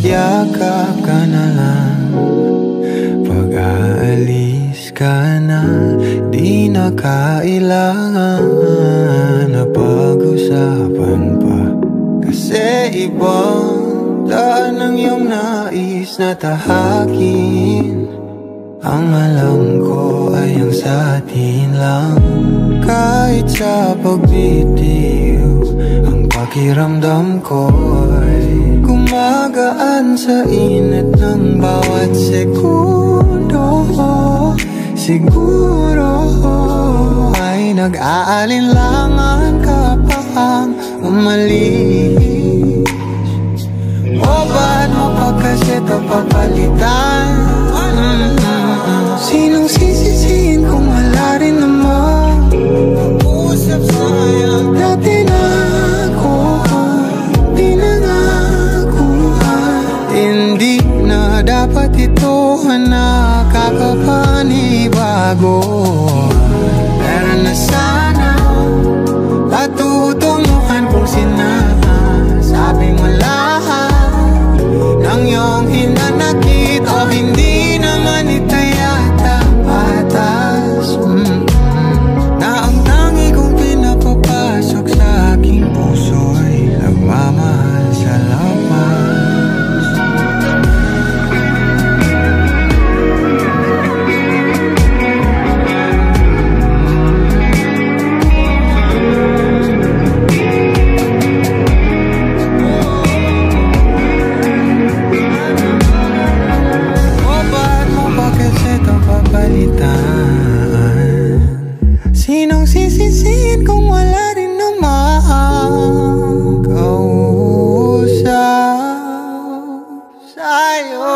Yakap ka na lang, pag-aalis ka na. Di na kailangan na pag-usapan pa, kasi ibang daan ang iyong nais na tahakin. Ang alam ko ay ang sa atin lang. Kahit sa pagbitiw, ang pakiramdam ko'y gumagaan sa init ng bawat segundo. Siguro ay nag-aalinlangan ka pang umalis. O ba't mo pa kasi ito papalitan? Sinong sisisihin kung wala rin naman pag-usap sayang? Dati na ako, di na nga kuha. Hindi na dapat ito na kakapanibago. Pero na sana patutunguhan kung sinasabi mo lahat ng iyong hinanakit. O hindi naman ito yata patas, na ang tangi kong pinapapasok sa aking puso'y nagmamahal sa labas. Sinong sisisihin kung wala rin naman kausap sa'yo?